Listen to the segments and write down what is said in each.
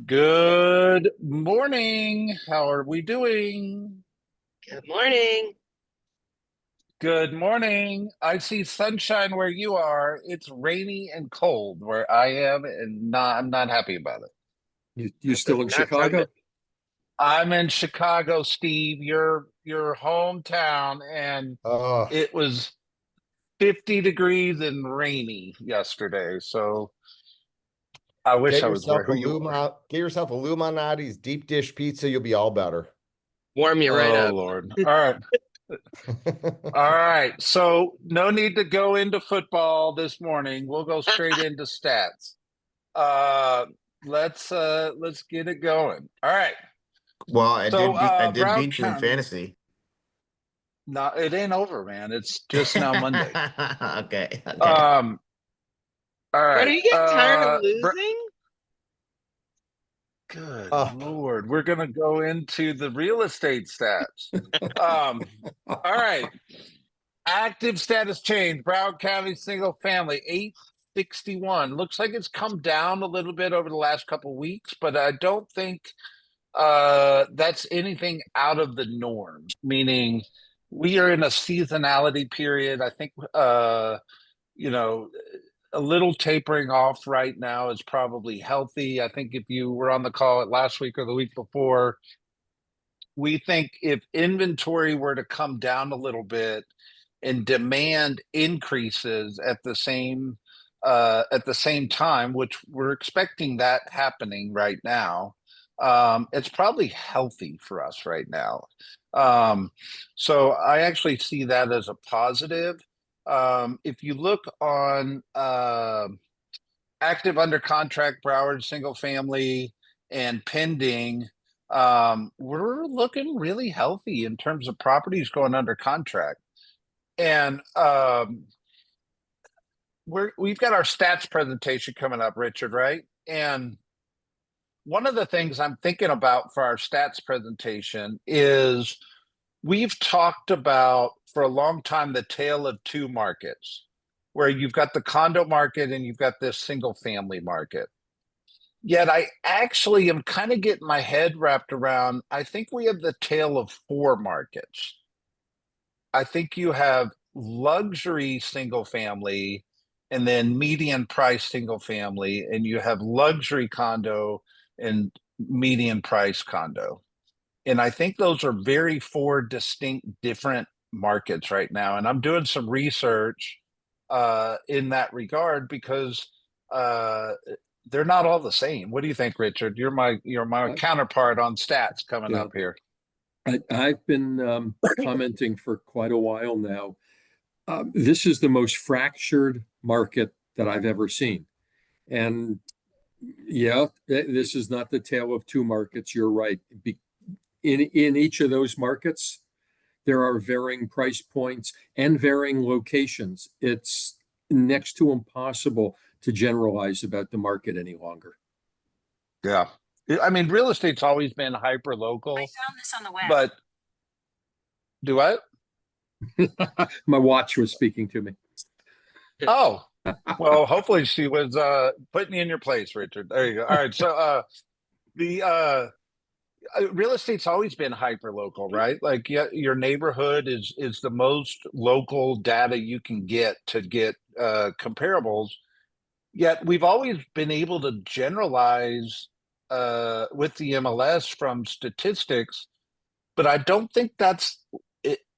Good morning. How are we doing? Good morning. Good morning. I see sunshine where you are. It's rainy and cold where I am, and I'm not happy about it. You That does still in not sound Chicago? good. I'm in Chicago, Steve, your hometown, and Oh, it was 50 degrees and rainy yesterday. So I wish get I was yourself where a you are. Get yourself a Luminati's deep dish pizza. You'll be all better. Warm you right Oh up. Lord. All right. All right. So no need to go into football this morning. We'll go straight into stats. Uh let's get it going. All right. Well, I So did beat I did Broward beat you in County. fantasy. No, it ain't over, man. It's just now Monday. Okay, okay. Um all But are right. you getting tired of losing? Good Oh, Lord. We're gonna go into the real estate stats. Um all right. Active status change, Broward County single family, 861. Looks like it's come down a little bit over the last couple of weeks, but I don't think that's anything out of the norm, meaning we are in a seasonality period. I think you know, a little tapering off right now is probably healthy. I think if you were on the call last week or the week before, we think if inventory were to come down a little bit and demand increases at the same time, which we're expecting that happening right now, it's probably healthy for us right now. So I actually see that as a positive. If you look on active under contract, Broward single family, and pending, we're looking really healthy in terms of properties going under contract. And we've got our stats presentation coming up, Richard, right? And one of the things I'm thinking about for our stats presentation is we've talked about for a long time the tale of two markets, where you've got the condo market and you've got this single family market. Yet I actually am kind of getting my head wrapped around, I think we have the tale of four markets. I think you have luxury single family and then median price single family, and you have luxury condo and median price condo. And I think those are very four distinct different markets right now. And I'm doing some research in that regard because uh, they're not all the same. What do you think, Richard? You're my I- counterpart on stats coming yeah. up here. I've been commenting for quite a while now. This is the most fractured market that I've ever seen. And yeah, this is not the tale of two markets. You're right. In each of those markets, there are varying price points and varying locations. It's next to impossible to generalize about the market any longer. Yeah. I mean, real estate's always been hyper local, I found this on the web. but do I? My watch was speaking to me. Oh, well, hopefully she was putting you in your place, Richard. There you go. All right. So the real estate's always been hyper local, right? Like, yeah, your neighborhood is the most local data you can get to get comparables. Yet we've always been able to generalize with the MLS from statistics, but I don't think that's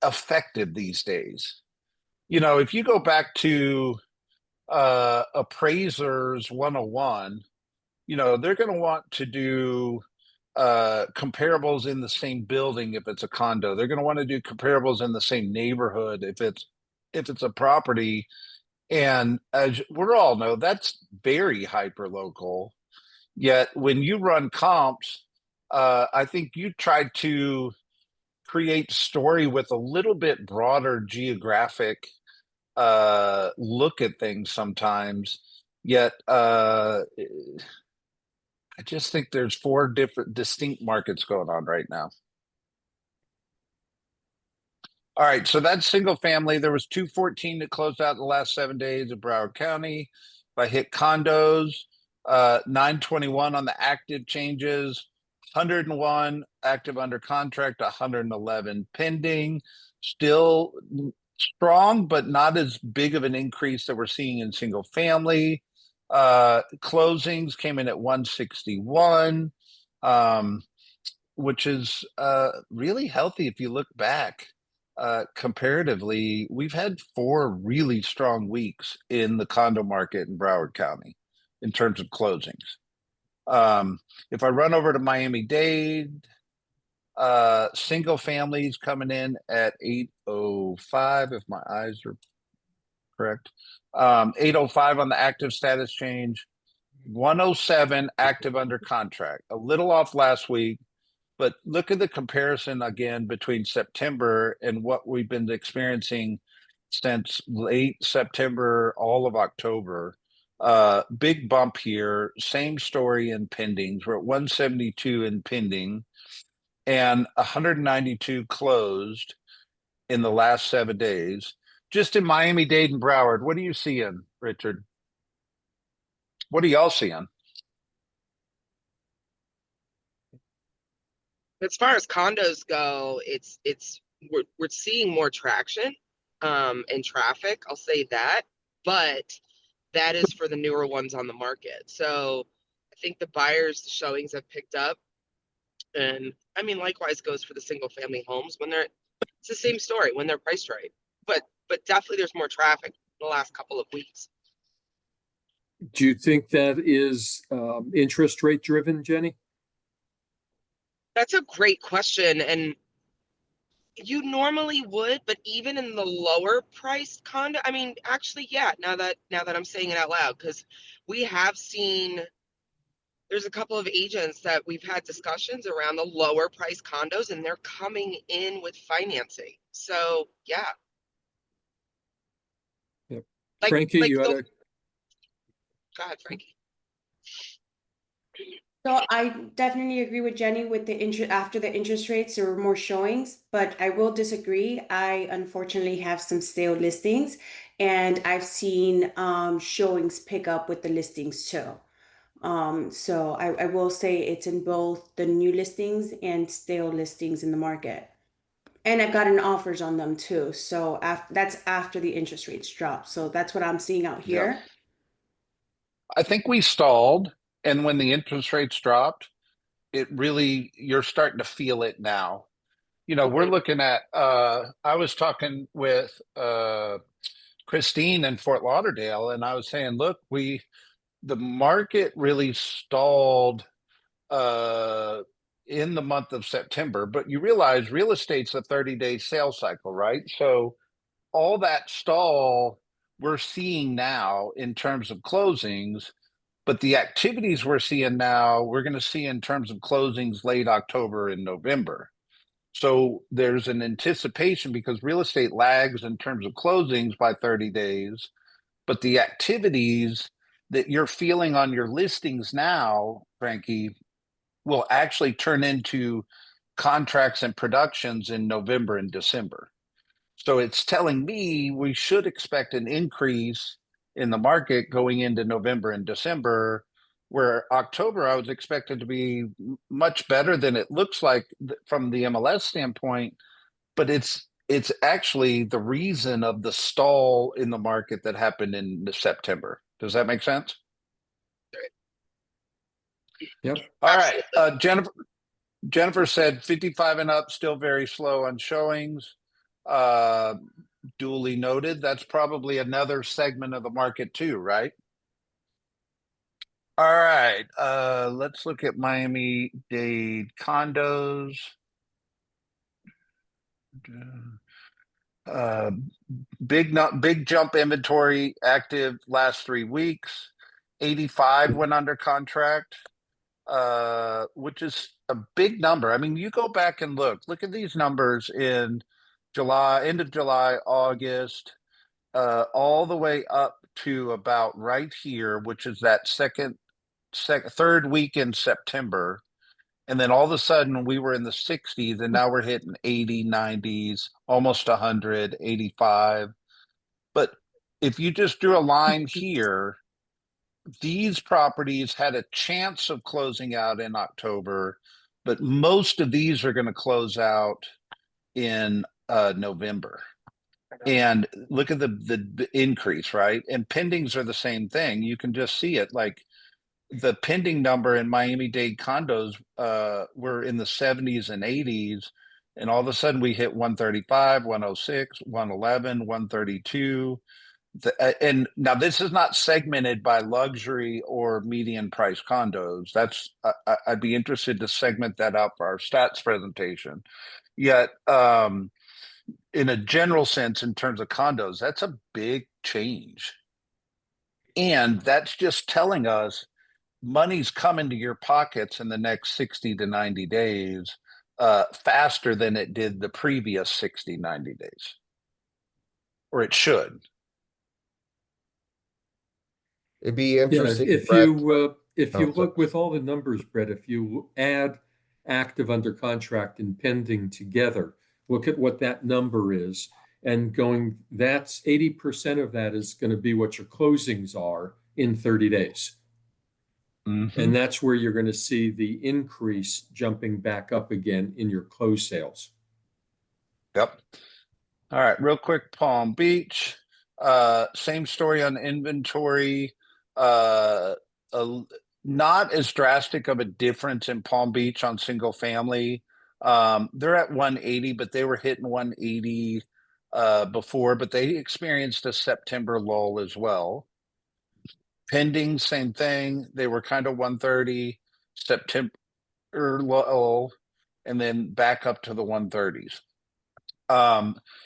effective these days. If you go back to appraisers 101, they're going to want to do comparables in the same building if it's a condo. They're going to want to do comparables in the same neighborhood if it's a property. And as we all know, that's very hyper local. Yet when you run comps, I think you try to create story with a little bit broader geographic look at things sometimes. Yet I just think there's four different distinct markets going on right now. All right, so that's single family. There was 214 that closed out in the last 7 days of Broward County. If I hit condos, 921 on the active changes, 101 active under contract, 111 pending. Still strong, but not as big of an increase that we're seeing in single family. Closings came in at 161, which is really healthy if you look back. Comparatively, we've had 4 really strong weeks in the condo market in Broward County in terms of closings. If I run over to Miami-Dade, single families coming in at 805, if my eyes are correct. 805 on the active status change, 107 active under contract, a little off last week. But look at the comparison again between September and what we've been experiencing since late September, all of October. Big bump here. Same story in pendings. We're at 172 in pending and 192 closed in the last 7 days. Just in Miami-Dade and Broward, what are you seeing, Richard? What are y'all seeing? As far as condos go, we're seeing more traction and traffic. I'll say that, but that is for the newer ones on the market. So I think the buyers, the showings have picked up, and I mean likewise goes for the single family homes when it's the same story when they're priced right. But definitely there's more traffic in the last couple of weeks. Do you think that is interest rate driven, Jenny? That's a great question, and you normally would, but even in the lower priced condo, I mean, actually, yeah, now that I'm saying it out loud, because we have seen there's a couple of agents that we've had discussions around the lower price condos and they're coming in with financing. So yeah. Yep. Frankie, you had a go ahead, Frankie. So I definitely agree with Jenny with the after the interest rates, there were more showings, but I will disagree. I unfortunately have some stale listings and I've seen showings pick up with the listings too. So I will say it's in both the new listings and stale listings in the market. And I've gotten offers on them too. So that's after the interest rates drop. So that's what I'm seeing out here. Yeah. I think we stalled, and when the interest rates dropped, you're starting to feel it now. We're looking at I was talking with Christine in Fort Lauderdale, and I was saying, look, the market really stalled in the month of September, but you realize real estate's a 30-day sales cycle, right? So all that stall we're seeing now in terms of closings, but the activities we're seeing now, we're going to see in terms of closings late October and November. So there's an anticipation because real estate lags in terms of closings by 30 days, but the activities that you're feeling on your listings now, Frankie, will actually turn into contracts and productions in November and December. So it's telling me we should expect an increase in the market going into November and December, where October I was expected to be much better than it looks like from the MLS standpoint, but it's actually the reason of the stall in the market that happened in September. Does that make sense? Yep. All right. Jennifer said 55 and up, still very slow on showings. Duly noted. That's probably another segment of the market too, right? All right. Let's look at Miami-Dade condos. Big jump inventory active last 3 weeks. 85 went under contract, which is a big number. I mean, you go back and look at these numbers in July, end of July, August, all the way up to about right here, which is that third week in September. And then all of a sudden we were in the 60s and now we're hitting 80, 90s, almost 100, 85. But if you just drew a line here, these properties had a chance of closing out in October, but most of these are going to close out in November. And look at the increase, right? And pendings are the same thing. You can just see it. Like the pending number in Miami-Dade condos were in the 70s and 80s. And all of a sudden we hit 135, 106, 111, 132. And now this is not segmented by luxury or median price condos. That's I'd be interested to segment that out for our stats presentation. Yet, in a general sense, in terms of condos, that's a big change. And that's just telling us money's coming to your pockets in the next 60 to 90 days faster than it did the previous 60, 90 days. Or it should. It'd be Yeah, interesting, if Brett. you look with all the numbers, Brett, if you add active under contract and pending together, look at what that number is, and that's 80% of that is going to be what your closings are in 30 days. Mm-hmm. And that's where you're going to see the increase jumping back up again in your closed sales. Yep. All right, real quick, Palm Beach. Same story on inventory. Not as drastic of a difference in Palm Beach on single family. They're at 180, but they were hitting 180 before, but they experienced a September lull as well. Pending, same thing. They were kind of 130, September lull, and then back up to the 130s.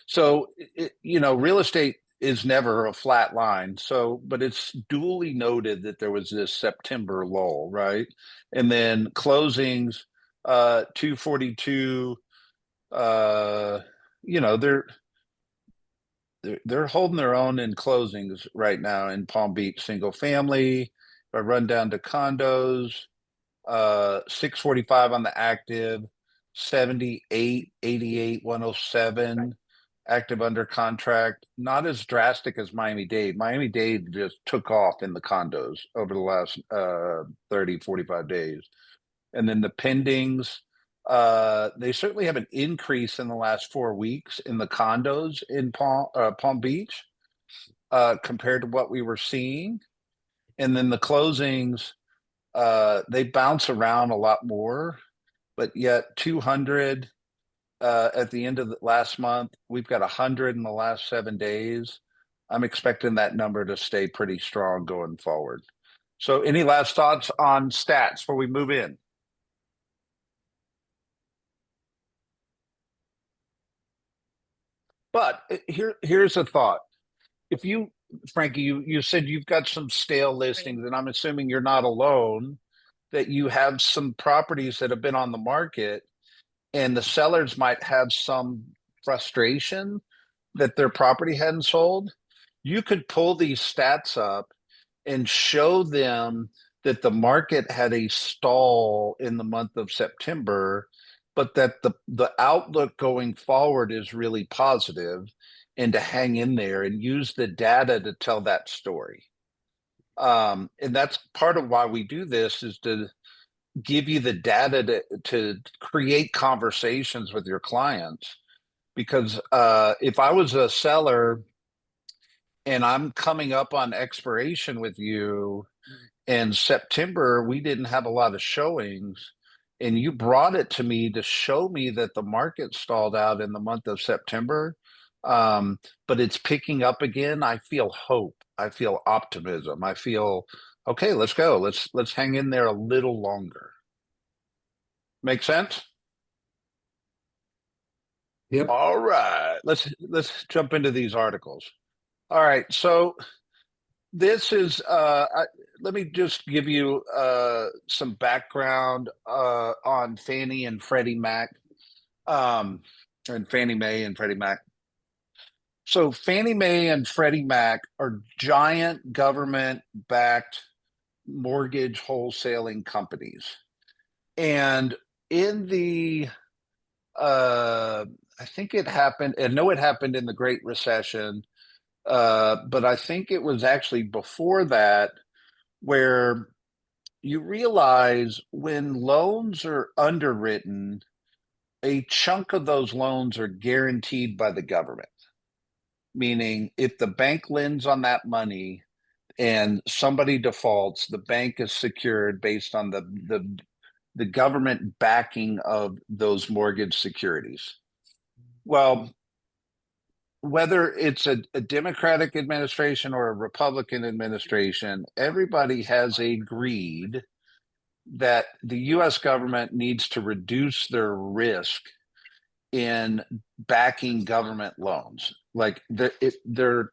So real estate is never a flat line. So, but it's duly noted that there was this September lull, right? And then closings, 242. They're holding their own in closings right now in Palm Beach single family. If I run down to condos, 645 on the active, 78, 88, 107 active under contract. Not as drastic as Miami-Dade. Miami-Dade just took off in the condos over the last 30, 45 days. And then the pendings, they certainly have an increase in the last 4 weeks in the condos in Palm Beach compared to what we were seeing. And then the closings, they bounce around a lot more, but yet 200 at the end of the last month. We've got 100 in the last 7 days. I'm expecting that number to stay pretty strong going forward. So any last thoughts on stats before we move in? But here's a thought. If you, Frankie, you said you've got some stale listings, and I'm assuming you're not alone, that you have some properties that have been on the market and the sellers might have some frustration that their property hadn't sold. You could pull these stats up and show them that the market had a stall in the month of September, but that the outlook going forward is really positive, and to hang in there and use the data to tell that story. And that's part of why we do this, is to give you the data to create conversations with your clients. Because if I was a seller and I'm coming up on expiration with you, in September we didn't have a lot of showings, and you brought it to me to show me that the market stalled out in the month of September, but it's picking up again, I feel hope. I feel optimism. I feel, okay, let's go. Let's hang in there a little longer. Make sense? Yep. All right. Let's jump into these articles. All right. So this is let me just give you some background on Fannie and Freddie Mac, and Fannie Mae and Freddie Mac. So Fannie Mae and Freddie Mac are giant government-backed mortgage wholesaling companies. And in the I think it happened, I know it happened in the Great Recession, but I think it was actually before that where you realize when loans are underwritten, a chunk of those loans are guaranteed by the government. Meaning, if the bank lends on that money and somebody defaults, the bank is secured based on the government backing of those mortgage securities. Well, whether it's a Democratic administration or a Republican administration, everybody has agreed that the US government needs to reduce their risk in backing government loans. Like they're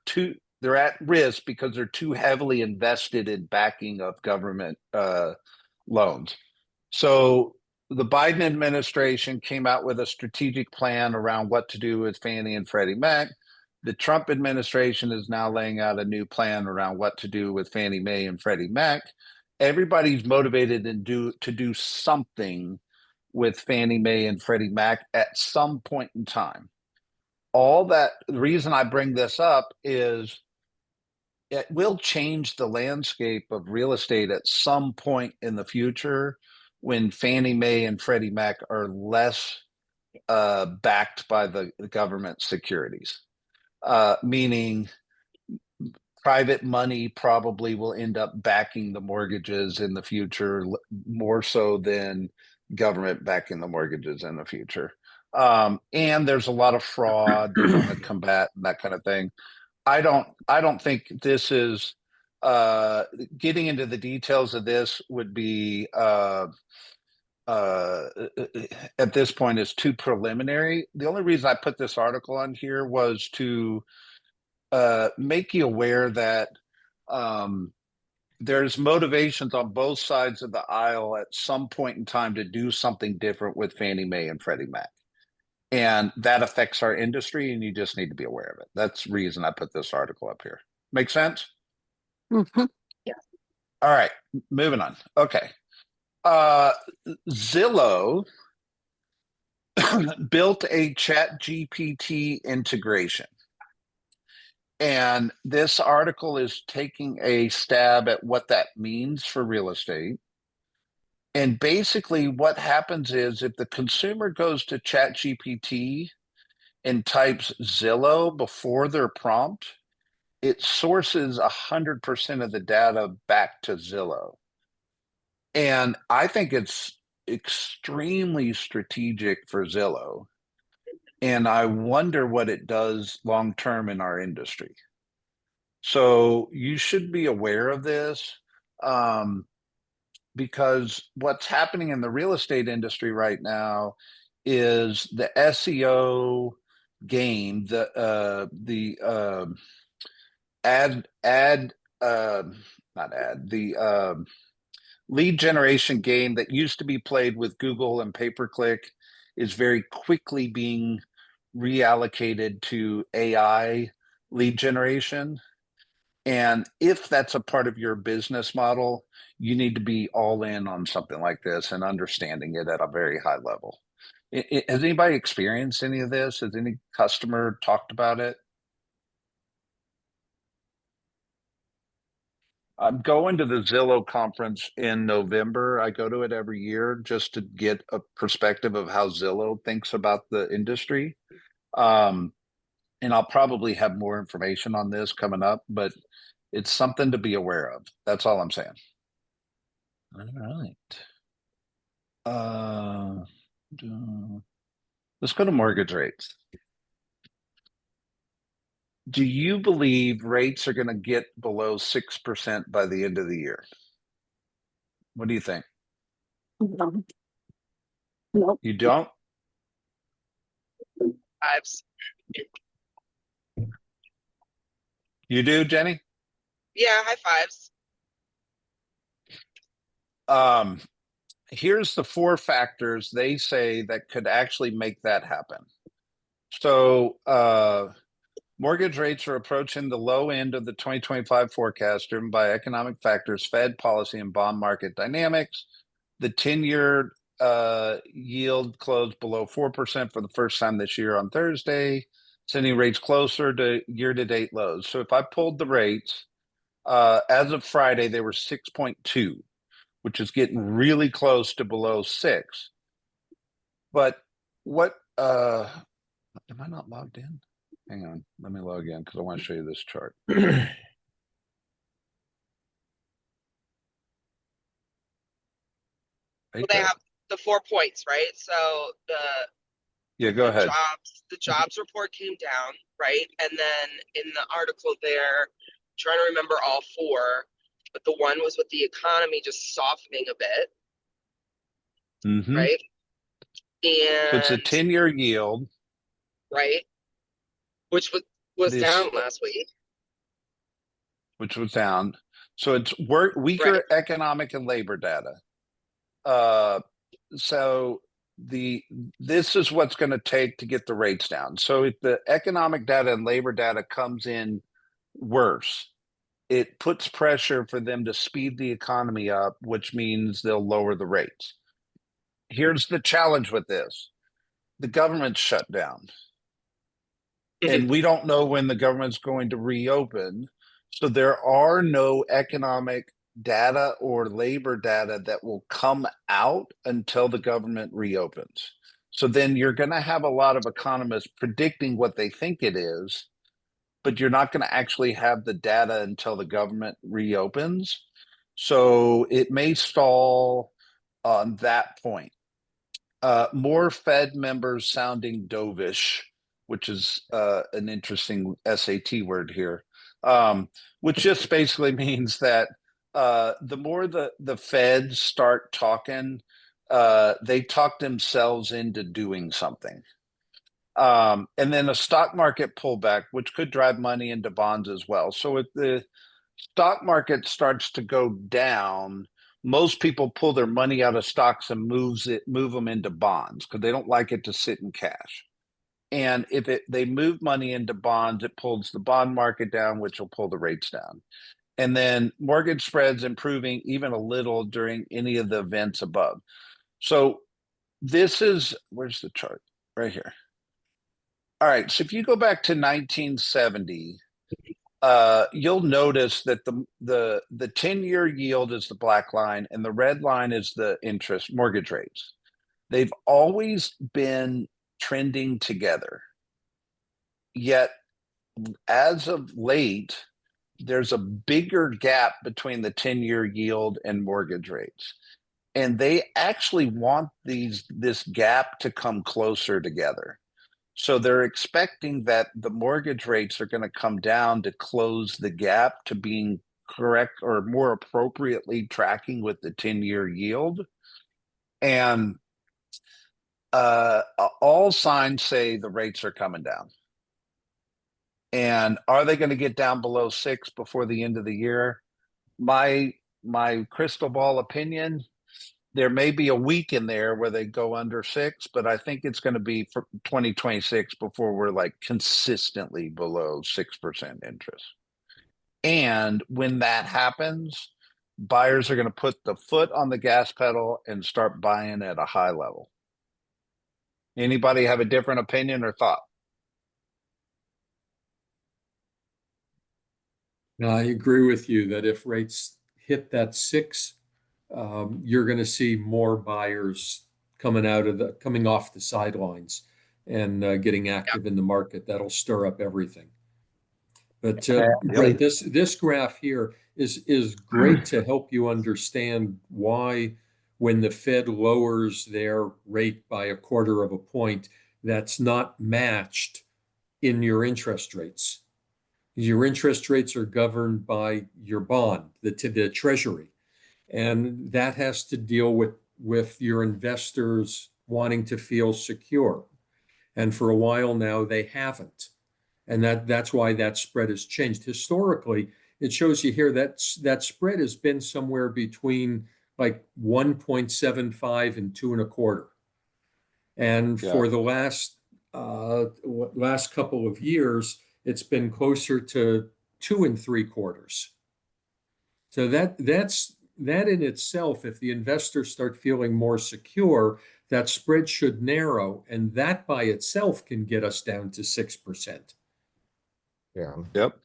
at risk because they're too heavily invested in backing of government loans. So the Biden administration came out with a strategic plan around what to do with Fannie and Freddie Mac. The Trump administration is now laying out a new plan around what to do with Fannie Mae and Freddie Mac. Everybody's motivated to do something with Fannie Mae and Freddie Mac at some point in time. The reason I bring this up is it will change the landscape of real estate at some point in the future when Fannie Mae and Freddie Mac are less backed by the government securities, meaning private money probably will end up backing the mortgages in the future more so than government backing the mortgages in the future. And there's a lot of fraud they want to combat and that kind of thing. I don't think this is getting into the details of this would be at this point is too preliminary. The only reason I put this article on here was to make you aware that there's motivations on both sides of the aisle at some point in time to do something different with Fannie Mae and Freddie Mac. And that affects our industry, and you just need to be aware of it. That's the reason I put this article up here. Make sense? Mm-hmm. Yeah. All right, moving on. Okay. Zillow built a ChatGPT integration. And this article is taking a stab at what that means for real estate. And basically what happens is if the consumer goes to ChatGPT and types Zillow before their prompt, it sources 100% of the data back to Zillow. And I think it's extremely strategic for Zillow. And I wonder what it does long term in our industry. So you should be aware of this because what's happening in the real estate industry right now is the SEO game, the lead generation game that used to be played with Google and pay-per-click is very quickly being reallocated to AI lead generation. And if that's a part of your business model, you need to be all in on something like this and understanding it at a very high level. Has anybody experienced any of this? Has any customer talked about it? I'm going to the Zillow conference in November. I go to it every year just to get a perspective of how Zillow thinks about the industry. And I'll probably have more information on this coming up, but it's something to be aware of. That's all I'm saying. All right. Let's go to mortgage rates. Do you believe rates are going to get below 6% by the end of the year? What do you think? No. Nope. You don't? Fives. You do, Jenny? Yeah, high fives. Here's the 4 factors they say that could actually make that happen. So mortgage rates are approaching the low end of the 2025 forecast driven by economic factors, Fed policy, and bond market dynamics. The 10-year yield closed below 4% for the first time this year on Thursday, sending rates closer to year-to-date lows. So if I pulled the rates, As of Friday, they were 6.2, which is getting really close to below 6. But what am I not logged in? Hang on, let me log in because I want to show you this chart. Well, they have the 4 points, right? So Yeah, go ahead. the jobs report came down, right? And then in the article there, trying to remember all 4, but the one was with the economy just softening a bit, right? And So it's a 10-year yield, right, which was this, down last week, which was down. So it's weaker right? economic and labor data. So this is what's going to take to get the rates down. So if the economic data and labor data comes in worse, it puts pressure for them to speed the economy up, which means they'll lower the rates. Here's the challenge with this. The government's shut down. And we don't know when the government's going to reopen. So there are no economic data or labor data that will come out until the government reopens. So then you're going to have a lot of economists predicting what they think it is, but you're not going to actually have the data until the government reopens. So it may stall on that point. More Fed members sounding dovish, which is an interesting SAT word here, which just basically means that the more the Feds start talking, they talk themselves into doing something. And then a stock market pullback, which could drive money into bonds as well. So if the stock market starts to go down, most people pull their money out of stocks and move them into bonds because they don't like it to sit in cash. And if they move money into bonds, it pulls the bond market down, which will pull the rates down. And then mortgage spreads improving even a little during any of the events above. So this is, where's the chart? Right here. All right. So if you go back to 1970, you'll notice that the 10-year yield is the black line and the red line is the interest mortgage rates. They've always been trending together. Yet, as of late, there's a bigger gap between the 10-year yield and mortgage rates. And they actually want this gap to come closer together. So they're expecting that the mortgage rates are going to come down to close the gap to being correct or more appropriately tracking with the 10-year yield. And all signs say the rates are coming down. And are they going to get down below 6 before the end of the year? My crystal ball opinion, there may be a week in there where they go under 6, but I think it's going to be for 2026 before we're like consistently below 6% interest. And when that happens, buyers are going to put the foot on the gas pedal and start buying at a high level. Anybody have a different opinion or thought? I agree with you that if rates hit that 6, you're going to see more buyers coming off the sidelines and getting active in the market. That'll stir up everything. But Brent, this graph here is great to help you understand why, when the Fed lowers their rate by 1/4 of a point, that's not matched in your interest rates. Your interest rates are governed by your bond, the Treasury. And that has to deal with your investors wanting to feel secure. And for a while now, they haven't. And that's why that spread has changed. Historically, it shows you here that spread has been somewhere between like 1.75 and 2.25. And for the last couple of years, it's been closer to 2.75. So that in itself, if the investors start feeling more secure, that spread should narrow, and that by itself can get us down to 6%. Yeah. Yep.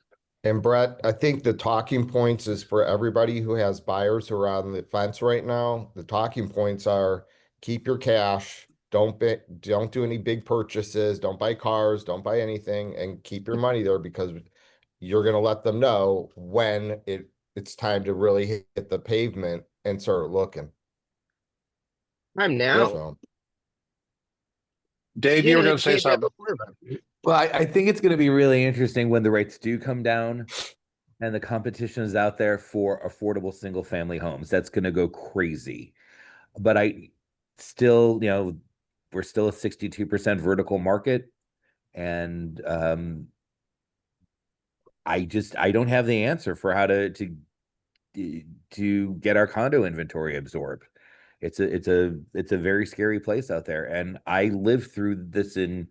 And Brett, I think the talking points is for everybody who has buyers who are on the fence right now. The talking points are keep your cash, don't do any big purchases, don't buy cars, don't buy anything, and keep your money there because you're gonna let them know when it's time to really hit the pavement and start looking. I'm now. So Dave, you were going to say something. Well, I think it's going to be really interesting when the rates do come down and the competition is out there for affordable single family homes. That's going to go crazy. But I still, we're still a 62% vertical market. And I don't have the answer for how to get our condo inventory absorbed. It's a very scary place out there. And I lived through this in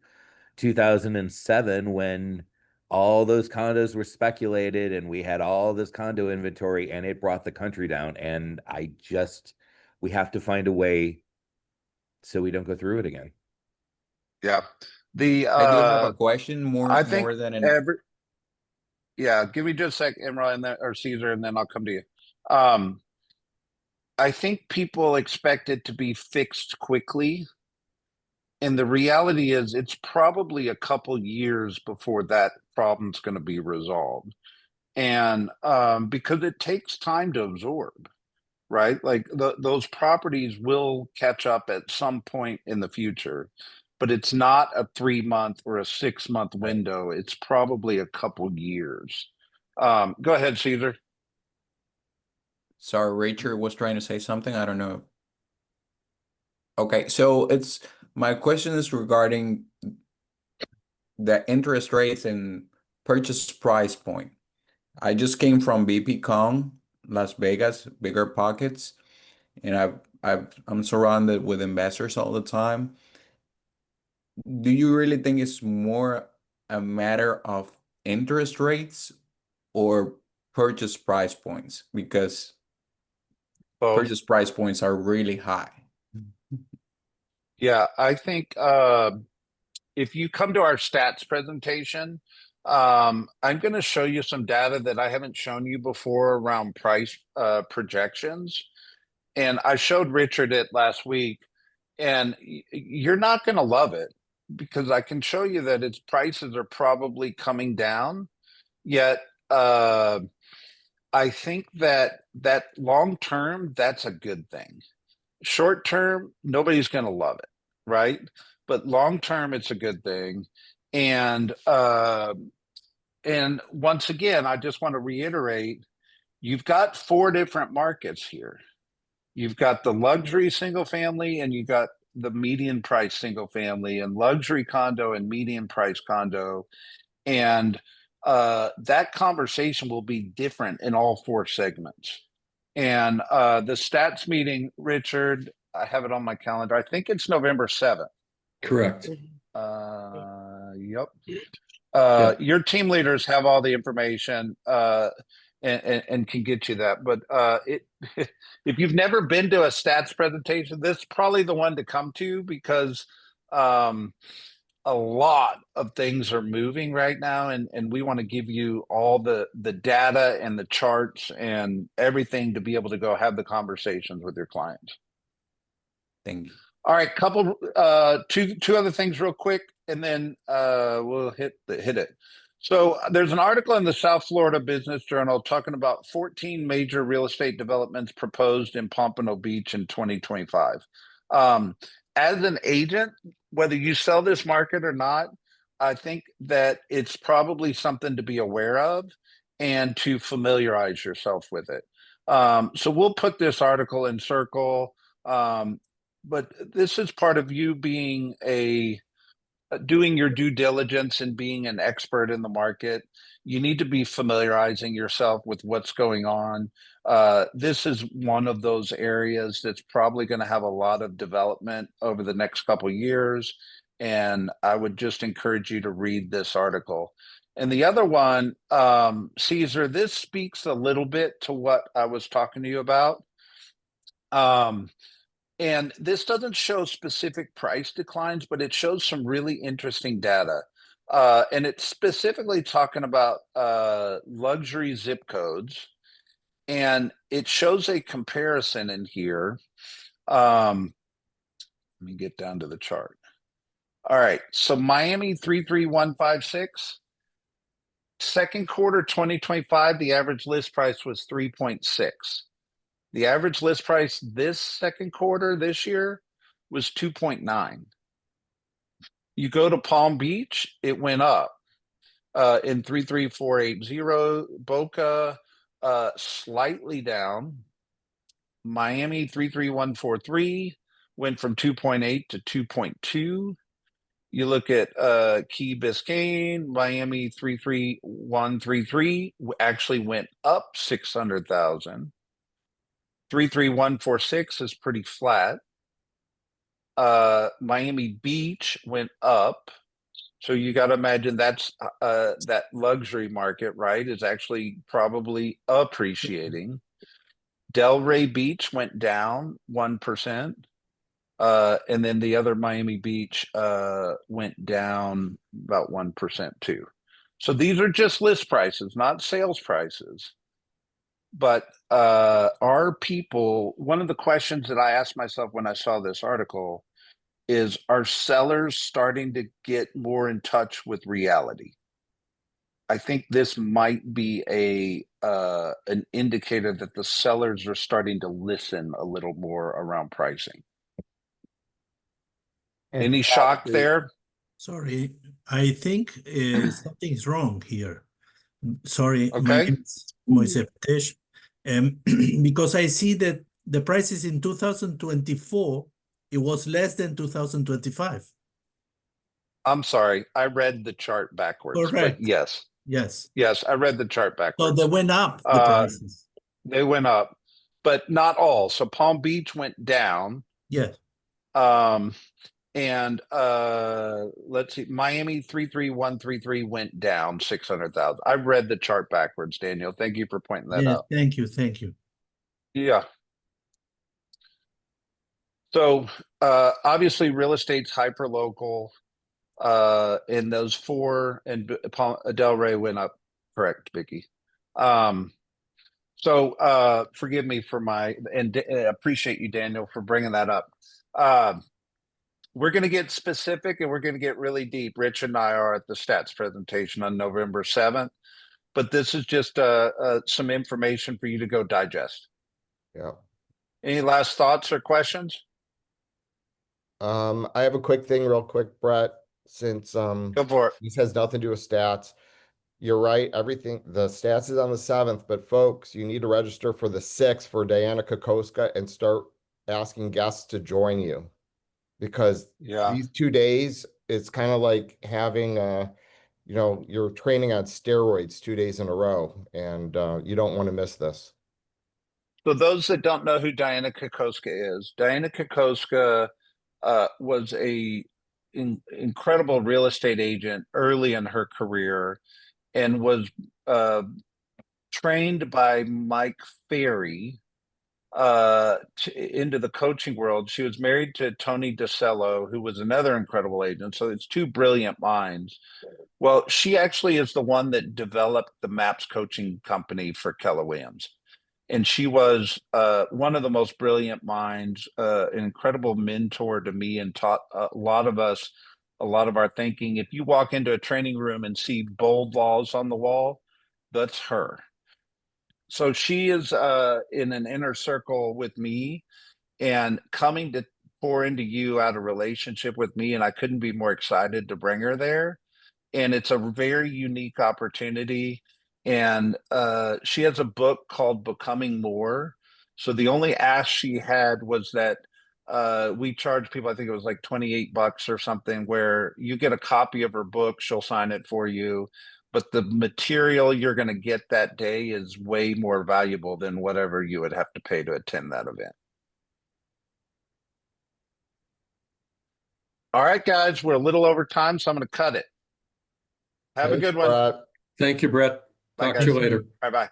2007 when all those condos were speculated and we had all this condo inventory and it brought the country down. And we have to find a way so we don't go through it again. Yeah. I do have a question I think more than an yeah, give me just a sec, Imra, and then, or Caesar, and then I'll come to you. I think people expect it to be fixed quickly. And the reality is it's probably a couple years before that problem's going to be resolved. And because it takes time to absorb, right? Like those properties will catch up at some point in the future, but it's not a 3-month or a 6-month window. It's probably a couple years. Go ahead, Caesar. Sorry, Richard was trying to say something. I don't know. Okay, so my question is regarding the interest rates and purchase price point. I just came from BPCon, Las Vegas, Bigger Pockets, and I'm surrounded with investors all the time. Do you really think it's more a matter of interest rates or purchase price points? Because purchase price points are really high. Yeah, I think if you come to our stats presentation, I'm going to show you some data that I haven't shown you before around price projections. And I showed Richard it last week, and you're not going to love it because I can show you that its prices are probably coming down. Yet, I think that long term, that's a good thing. Short term, nobody's going to love it, right? But long term, it's a good thing. And once again, I just want to reiterate, you've got 4 different markets here. You've got the luxury single family, and you got the median price single family, and luxury condo and median price condo. And that conversation will be different in all 4 segments. And the stats meeting, Richard, I have it on my calendar. I think it's November 7th. Correct. Yep. Yeah. Your team leaders have all the information and can get you that. But if you've never been to a stats presentation, this is probably the one to come to because a lot of things are moving right now, and we want to give you all the data and the charts and everything to be able to go have the conversations with your clients. Thank you. All right, two other things real quick, and then we'll hit it. So there's an article in the South Florida Business Journal talking about 14 major real estate developments proposed in Pompano Beach in 2025. As an agent, whether you sell this market or not, I think that it's probably something to be aware of and to familiarize yourself with it. So we'll put this article in Circle, but this is part of you being doing your due diligence and being an expert in the market. You need to be familiarizing yourself with what's going on. This is one of those areas that's probably going to have a lot of development over the next couple of years. And I would just encourage you to read this article. And the other one, Caesar, this speaks a little bit to what I was talking to you about. And this doesn't show specific price declines, but it shows some really interesting data. And it's specifically talking about luxury zip codes. And it shows a comparison in here. Let me get down to the chart. All right, so Miami 33156. Second quarter 2025, the average list price was 3.6. The average list price this second quarter this year was 2.9. You go to Palm Beach, it went up in 33480. Boca slightly down. Miami 33143 went from 2.8 to 2.2. You look at Key Biscayne, Miami 33133 actually went up 600,000. 33146 is pretty flat. Miami Beach went up. So you got to imagine that's that luxury market, right, is actually probably appreciating. Delray Beach went down 1%. And then the other Miami Beach went down about 1% too. So these are just list prices, not sales prices. But are people, one of the questions that I asked myself when I saw this article is, are sellers starting to get more in touch with reality? I think this might be an indicator that the sellers are starting to listen a little more around pricing. And Any shock actually- there? Sorry, I think something's wrong here. Sorry, my Okay. name is Moise Petesh. Because I see that the prices in 2024, it was less than 2025. I'm sorry, I read the chart backwards. Correct. But yes, Yes. I read the chart So backwards. they went up, the prices. They went up, but not all. So Palm Beach went down. Yes. And let's see, Miami 33133 went down 600,000. I read the chart backwards, Daniel. Thank you for pointing that Yes, out. thank you. Thank you. Yeah. So obviously real estate's hyper local. In those four, and Delray went up, correct, Vicky. So forgive me for and appreciate you, Daniel, for bringing that up. We're going to get specific and we're going to get really deep. Rich and I are at the stats presentation on November 7th, but this is just some information for you to go digest. Yeah. Any last thoughts or questions? I have a quick thing real quick, Brett, since Go for it. this has nothing to do with stats. You're right, everything, the stats is on the 7th, but folks, you need to register for the 6th for Diana Kokoska and start asking guests to join you. Because these 2 days, it's kind of like having you're training on steroids 2 days in a row, and you don't want to miss this. So those that don't know who Diana Kokoska is, Diana Kokoska was a incredible real estate agent early in her career and was trained by Mike Ferry into the coaching world. She was married to Tony DeCello, who was another incredible agent. So it's two brilliant minds. Well, she actually is the one that developed the MAPS coaching company for Keller Williams. And she was one of the most brilliant minds, an incredible mentor to me, and taught a lot of us a lot of our thinking. If you walk into a training room and see bold laws on the wall, that's her. So she is in an inner circle with me and coming to pour into you out a relationship with me. And I couldn't be more excited to bring her there. And it's a very unique opportunity. And she has a book called Becoming More. So the only ask she had was that we charge people, I think it was like $28 or something, where you get a copy of her book, she'll sign it for you. But the material you're going to get that day is way more valuable than whatever you would have to pay to attend that event. All right, guys, we're a little over time, so I'm going to cut it. Have a good one. Brett. Thank you, Brett. Bye, Talk to you guys. later. Bye-bye.